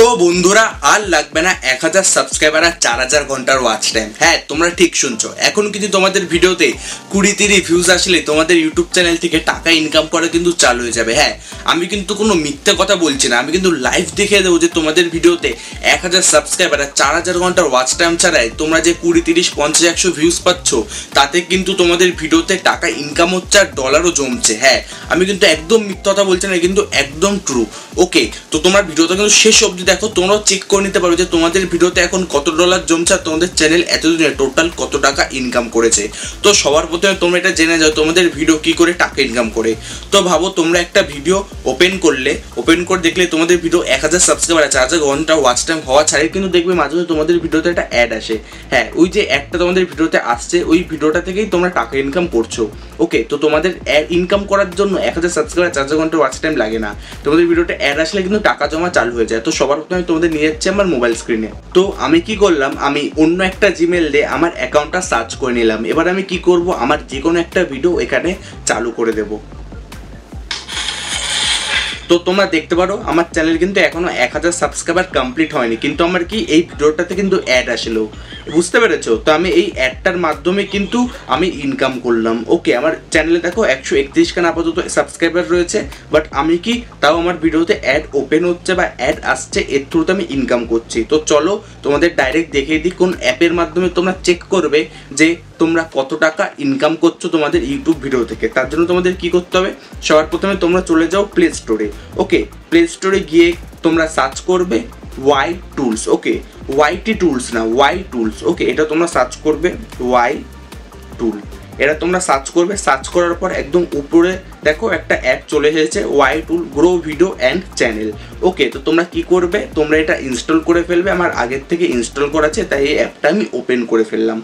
তো বন্ধুরা আর লাগবে না 1000 সাবস্ক্রাইবার আর 4000 ঘন্টার ওয়াচ টাইম। হ্যাঁ, তোমরা ঠিক শুনছো, এখন কিন্তু তোমাদের ভিডিওতে 20-30 ভিউজ আসলে তোমাদের ইউটিউব চ্যানেল থেকে টাকা ইনকাম করা কিন্তু চালু হয়ে যাবে। হ্যাঁ, আমি কিন্তু কোনো মিথ্যে কথা বলছি না, আমি কিন্তু লাইভ দেখিয়ে দেবো যে তোমাদের ভিডিওতে 1000 সাবস্ক্রাইবার আর 4000 ঘন্টার ওয়াচ টাইম ছাড়াই তোমরা যে 20, 30, 50, 100 ভিউজ পাচ্ছ, তাতে কিন্তু তোমাদের ভিডিওতে টাকা ইনকাম হচ্ছে আর ডলারও জমছে। হ্যাঁ, আমি কিন্তু একদম মিথ্যে কথা বলছি না, কিন্তু একদম ট্রু। ওকে, তো তোমরা ভিডিওটা কিন্তু শেষ অবধি দেখো, তোমরাও চেক করে নিতে পারো যে তোমাদের ভিডিওতে এখন কত ডলার জমছে আর তোমাদের চ্যানেল এতদিনে টোটাল কত টাকা ইনকাম করেছে। তো সবার প্রথমে তোমরা এটা জেনে যাও তোমাদের ভিডিও কি করে টাকা ইনকাম করে। তো ভাবো তোমরা একটা ভিডিও ওপেন করে দেখলে তোমাদের ভিডিও 1000 সাবস্ক্রাইবার আর 4000 ঘন্টা ওয়াচ টাইম হওয়া ছাড়াই কিন্তু দেখবে মাঝে মাঝে তোমাদের ভিডিওতে একটা অ্যাড আসে। হ্যাঁ, ওই যে অ্যাডটা তোমাদের ভিডিওতে আসছে, ওই ভিডিওটা থেকেই তোমরা টাকা ইনকাম করছো। ওকে, তো তোমাদের ইনকাম করার জন্য 1000 সাবস্ক্রাইবার 4000 ঘন্টা ওয়াচ টাইম লাগে না, তোমাদের ভিডিওতে অ্যাড আসলে কিন্তু টাকা জমা চালু হয়ে যায়। তো সবার প্রথমে তোমাদের নিয়ে যাচ্ছে আমার মোবাইল স্ক্রিনে। তো আমি কি করলাম, আমি অন্য একটা জিমেল দিয়ে আমার অ্যাকাউন্টটা সার্চ করে নিলাম। এবার আমি কি করব, আমার যে কোনো একটা ভিডিও এখানে চালু করে দেব। তো তোমরা দেখতে পারো আমার চ্যানেল কিন্তু এখনো 1000 সাবস্ক্রাইবার কমপ্লিট হয়নি, কিন্তু আমার কি এই ভিডিওটাতে কিন্তু অ্যাড আসলো, বুঝতে পেরেছো? তো আমি এই অ্যাডটার মাধ্যমে কিন্তু আমি ইনকাম করলাম। ওকে, আমার চ্যানেলে দেখো 131 খান আপাতত সাবস্ক্রাইবার রয়েছে, বাট আমি কি তাও আমার ভিডিওতে অ্যাড ওপেন হচ্ছে বা অ্যাড আসছে, এর থ্রুতে আমি ইনকাম করছি। তো চলো তোমাদের ডাইরেক্ট দেখিয়ে দিই কোন অ্যাপের মাধ্যমে তোমরা চেক করবে যে তোমরা কত টাকা ইনকাম করছো তোমাদের ইউটিউব ভিডিও থেকে। তার জন্য তোমাদের কি করতে হবে, সবার প্রথমে তোমরা চলে যাও প্লে স্টোরে। ওকে, প্লে স্টোরে গিয়ে তোমরা সার্চ করবে ওয়াই টুলস। ওকে, ওয়াইটি টুলস না, ওয়াই টুলস। ওকে, এটা তোমরা সার্চ করবে ওয়াই টুল, এটা তোমরা সার্চ করবে। সার্চ করার পর একদম উপরে দেখো একটা অ্যাপ চলে এসেছে, Y tool grow video and channel. Okay, তো তোমরা কি করবে, তোমরা এটা ইনস্টল করে ফেলবে। আমার আগের থেকে ইনস্টল করা আছে, তাই এই অ্যাপটা আমি ওপেন করে ফেললাম।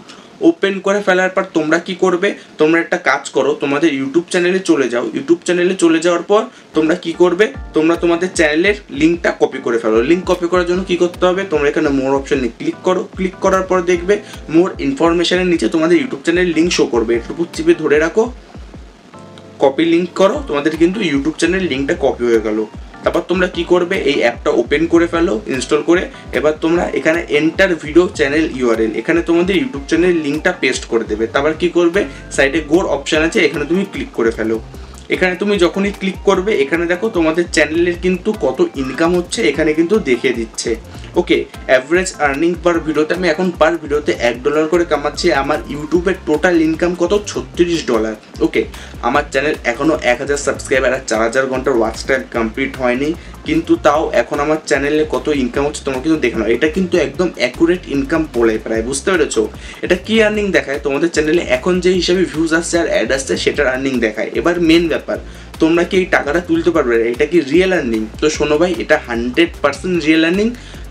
ওপেন করে ফেলার পর তোমরা কি করবে, তোমরা একটা কাজ করো, তোমাদের ইউটিউব চ্যানেলে চলে যাও। ইউটিউব চ্যানেলে চলে যাওয়ার পর তোমরা কি করবে, তোমরা তোমাদের চ্যানেলের লিঙ্কটা কপি করে ফেলো। লিঙ্ক কপি করার জন্য কি করতে হবে, তোমরা এখানে মোর অপশনে ক্লিক করো। ক্লিক করার পর দেখবে মোর ইনফরমেশনের নিচে তোমাদের ইউটিউব চ্যানেলের লিঙ্ক শো করবে, একটু চিপে ধরে রাখো, কপি লিঙ্ক করো, তোমাদের কিন্তু ইউটিউব চ্যানেলের লিঙ্কটা কপি হয়ে গেল। তারপর তোমরা কি করবে, এই অ্যাপটা ওপেন করে ফেলো ইনস্টল করে। এবার তোমরা এখানে এন্টার ভিডিও চ্যানেল ইউআরএল, এখানে তোমাদের ইউটিউব চ্যানেলের লিঙ্কটা পেস্ট করে দেবে। তারপর কি করবে, সাইডে গোর অপশান আছে, এখানে তুমি ক্লিক করে ফেলো। এখানে তুমি যখনই ক্লিক করবে, এখানে দেখো তোমাদের চ্যানেলের কিন্তু কত ইনকাম হচ্ছে এখানে কিন্তু দেখিয়ে দিচ্ছে। ওকে, অ্যাভারেজ আর্নিং পার ভিডিওতে আমি এখন পার ভিডিওতে $1 করে কামাচ্ছি। আমার ইউটিউবের টোটাল ইনকাম কত, $36। ওকে, আমার চ্যানেল এখনও 1000 সাবস্ক্রাইবার আর 4000 ঘন্টার ওয়াচ টাইম কমপ্লিট হয়নি, কিন্তু তাও এখন আমার চ্যানেলে কত ইনকাম হচ্ছে তোমরা কিন্তু দেখে নাও। এটা কিন্তু একদম অ্যাকুরেট ইনকাম বলে প্রায়, বুঝতে পেরেছো? এটা কি আর্নিং দেখায়, তোমাদের চ্যানেলে এখন যে হিসাবে ভিউজ আসছে আর অ্যাড আসছে সেটার আর্নিং দেখায়। এবার মেন ব্যাপার, তোমরা কি এই টাকাটা তুলতে পারবে, এটা কি রিয়েল আর্নিং? তো শোনো ভাই, এটা 100% রিয়েল আর্নিং,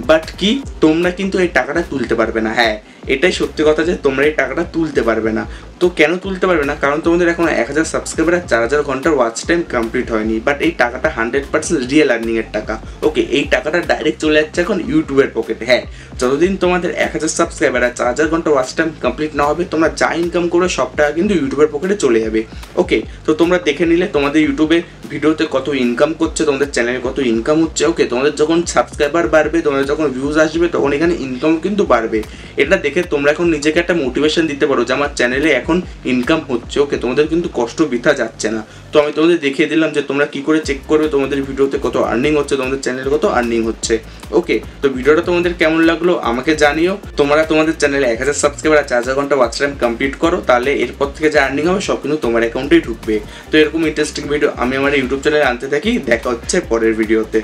বাট কি তোমরা কিন্তু এই টাকাটা তুলতে পারবে না। হ্যাঁ, এটাই সত্যি কথা যে তোমরা এই টাকাটা তুলতে পারবে না। তো কেন তুলতে পারবে না, কারণ তোমাদের এখন 1000 সাবস্ক্রাইবার আর 4000 ঘন্টার ওয়াচ টাইম কমপ্লিট হয়নি। বাট এই টাকাটা 100% রিয়েল আর্নিংয়ের টাকা। ওকে, এই টাকাটা ডাইরেক্ট চলে যাচ্ছে এখন ইউটিউবের পকেটে। হ্যাঁ, যতদিন তোমাদের 1000 সাবস্ক্রাইবার আর 4000 ঘন্টা ওয়াচ টাইম কমপ্লিট না হবে, তোমরা যা ইনকাম করবে সব টাকা কিন্তু ইউটিউবের পকেটে চলে যাবে। ওকে, তো তোমরা দেখে নিলে তোমাদের ইউটিউবে ভিডিওতে কত ইনকাম করছে, তোমাদের চ্যানেলে কত ইনকাম হচ্ছে। ওকে, তোমাদের যখন সাবস্ক্রাইবার বাড়বে, তোমাদের যখন ভিউজ আসবে, তখন এখানে ইনকাম কিন্তু বাড়বে। এটা দেখে তোমরা এখন নিজেকে একটা মোটিভেশন দিতে পারো যে আমার চ্যানেলে এখন ইনকাম হচ্ছে। ওকে, তোমাদের কিন্তু কষ্ট বৃথা যাচ্ছে না। তো আমি তোমাদের দেখিয়ে দিলাম যে তোমরা কি করে চেক করবে তোমাদের ভিডিওতে কত আর্নিং হচ্ছে, তোমাদের চ্যানেলে কত আর্নিং হচ্ছে। ওকে, তো ভিডিওটা তোমাদের কেমন লাগলো আমাকে জানিও। তোমরা তোমাদের চ্যানেলে 1000 সাবস্ক্রাইবার আর 4000 ঘন্টা ওয়াচ টাইম কমপ্লিট করো, তাহলে এরপর থেকে যে আর্নিং হবে সব কিন্তু তোমার অ্যাকাউন্টেই ঢুকবে। তো এরকম ইন্টারেস্টিং ভিডিও আমি আমার ইউটিউব চ্যানেলে আনতে থাকি। দেখা হচ্ছে পরের ভিডিওতে।